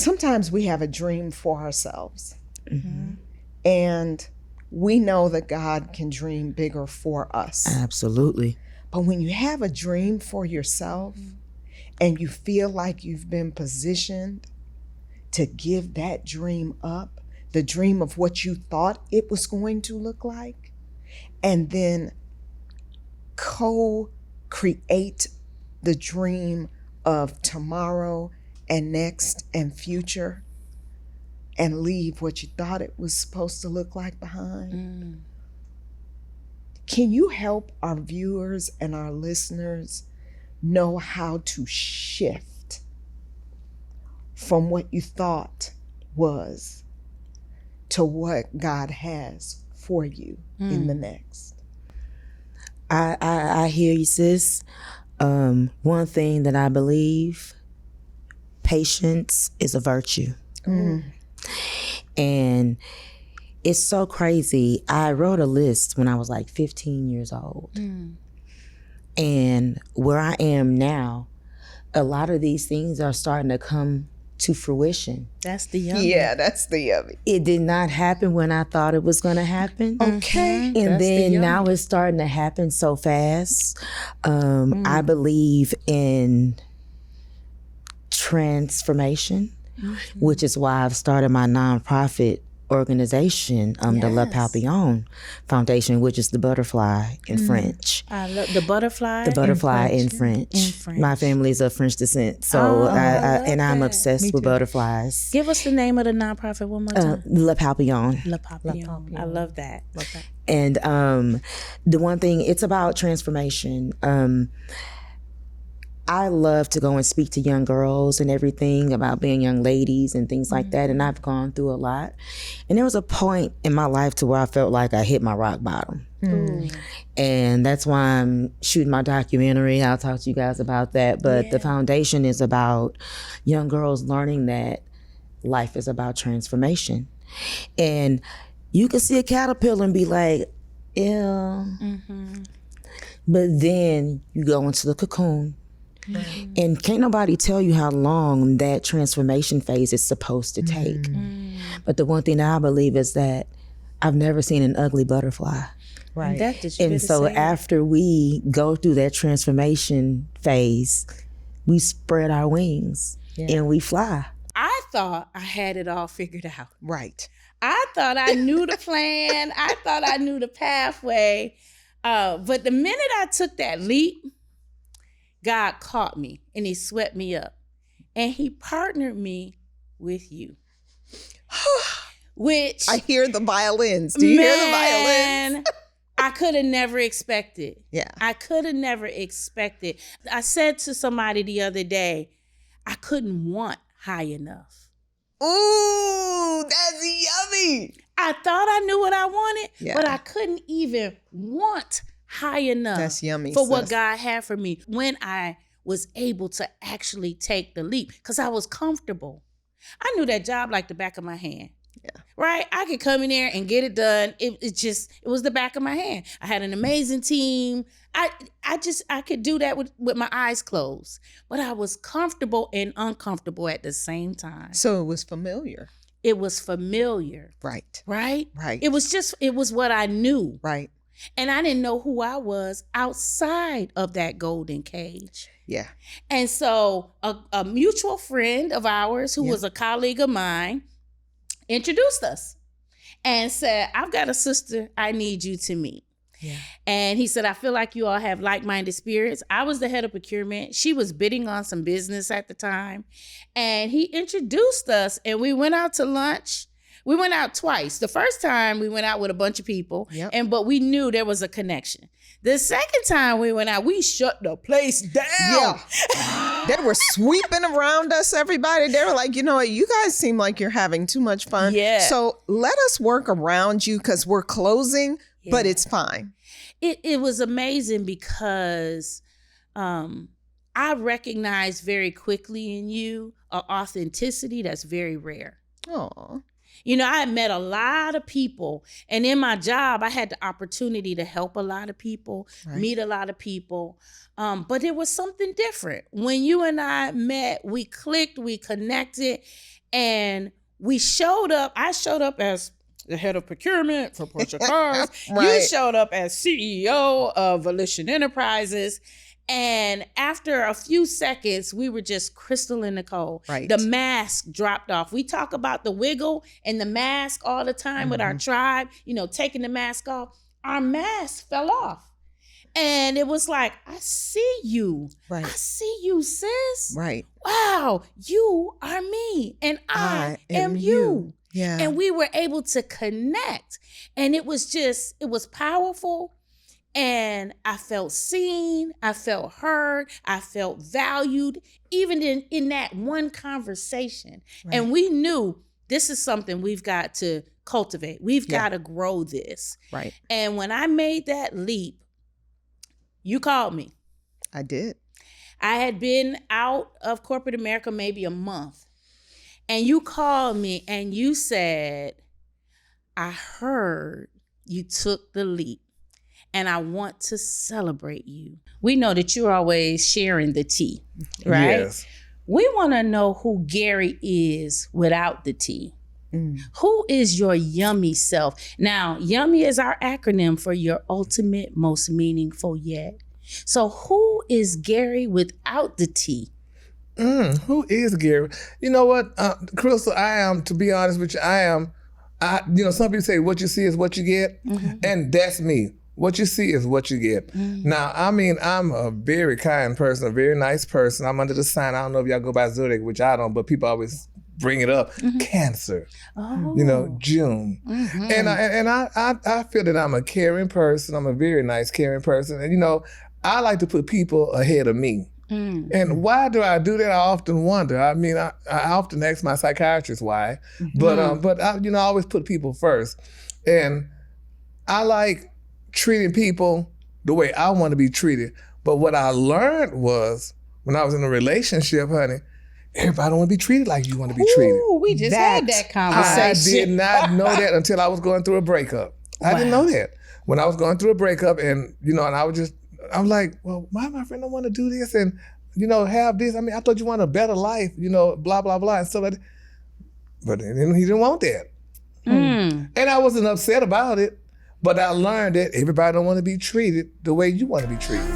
sometimes we have a dream for ourselves. Mm-hmm. And we know that God can dream bigger for us. Absolutely. But when you have a dream for yourself and you feel like you've been positioned to give that dream up, the dream of what you thought it was going to look like, and then co-create the dream of tomorrow and next and future, and leave what you thought it was supposed to look like behind. Can you help our viewers and our listeners know how to shift from what you thought was to what God has for you in the next? I hear you, sis. One thing that I believe, patience is a virtue. And it's so crazy. I wrote a list when I was like 15 years old. And where I am now, a lot of these things are starting to come to fruition. That's the yummy. Yeah, that's the yummy. It did not happen when I thought it was going to happen. Okay. And That's then now it's starting to happen so fast. I believe in transformation, which is why I've started my nonprofit organization, the Latavia Foundation, which is the butterfly in French. I love the butterfly. The butterfly in French. My family is of French descent, so I'm obsessed with butterflies. Give us the name of the nonprofit one more time. Le Papillon. Le Papillon. I love that. And the one thing, it's about transformation. I love to go and speak to young girls and everything about being young ladies and things like that. And I've gone through a lot. And there was a point in my life to where I felt like I hit my rock bottom. And that's why I'm shooting my documentary. I'll talk to you guys about that. But the foundation is about young girls learning that life is about transformation. And you can see a caterpillar and be like, yeah. But then you go into the cocoon. And can't nobody tell you how long that transformation phase is supposed to take. But the one thing that I believe is that I've never seen an ugly butterfly. Right. And so after we go through that transformation phase, we spread our wings and we fly. I thought I had it all figured out. Right. I thought I knew the plan. I thought I knew the pathway. But the minute I took that leap, God caught me and he swept me up and he partnered me with you. Which I hear the violins. Do you hear the violins? I could have never expected. Yeah. I could have never expected. I said to somebody the other day, I couldn't want high enough. Ooh, that's yummy. I thought I knew what I wanted, but I couldn't even want high enough. That's yummy, for what sis. God had for me when I was able to actually take the leap because I was comfortable. I knew that job like the back of my hand. Yeah. Right? I could come in there and get it done. It was the back of my hand. I had an amazing team. I could do that with my eyes closed. But I was comfortable and uncomfortable at the same time. So it was familiar. It was familiar. Right. Right? Right. It was what I knew. Right. And I didn't know who I was outside of that golden cage. Yeah. And so a mutual friend of ours who was a colleague of mine introduced us and said, I've got a sister I need you to meet. Yeah. And he said, I feel like you all have like-minded spirits. I was the head of procurement. She was bidding on some business at the time. And he introduced us and we went out to lunch. We went out twice. The first time we went out with a bunch of people, but we knew there was a connection. The second time we went out, we shut the place down. Yeah. They were sweeping around us, everybody. They were like, you know what, you guys seem like you're having too much fun. Yeah. So let us work around you because we're closing, but it's fine. It was amazing because I recognized very quickly in you an authenticity that's very rare. Oh. You know, I had met a lot of people, and in my job, I had the opportunity to help a lot of people, meet a lot of people, but it was something different. When you and I met, we clicked, we connected, And I showed up as the head of procurement for Porsche Cars. Right. You showed up as CEO of Volition Enterprises. And after a few seconds, we were just Crystal and Nicole. Right. The mask dropped off. We talk about the wiggle and the mask all the time with our tribe, taking the mask off. Our mask fell off. And it was like, I see you. Right. I see you, sis. Right. Wow, you are me and I am you. Yeah. And we were able to connect. And it was powerful. And I felt seen, I felt heard, I felt valued, even in that one conversation. Right. And we knew this is something we've got to cultivate. We've got to grow this. Right. And when I made that leap, you called me. I did. I had been out of corporate America maybe a month. And you called me and you said, I heard you took the leap. And I want to celebrate you. We know that you're always sharing the tea, right? Yes. We want to know who Gary is without the tea. Who is your yummy self? Now, yummy is our acronym for your ultimate, most meaningful yet. So who is Gary without the tea? Who is Gary? You know what, Crystal, to be honest with you, some people say what you see is what you get. And that's me. What you see is what you get. Now, I'm a very kind person, a very nice person. I'm under the sign, I don't know if y'all go by Zodiac, which I don't, but people always bring it up. Cancer, June. And I feel that I'm a caring person. I'm a very nice, caring person. And, I like to put people ahead of me. And why do I do that? I often wonder. I often ask my psychiatrist why, but I always put people first. And I like treating people the way I want to be treated. But what I learned was when I was in a relationship, honey, everybody don't want to be treated like you want to be treated. Ooh, we just had that conversation. I did not know that until I was going through a breakup. I didn't know that. When I was going through a breakup and, and I'm like, well, why my friend don't want to do this and, have this? I thought you want a better life, blah, blah, blah, and stuff like that. But then he didn't want that. And I wasn't upset about it. But I learned that everybody don't want to be treated the way you want to be treated.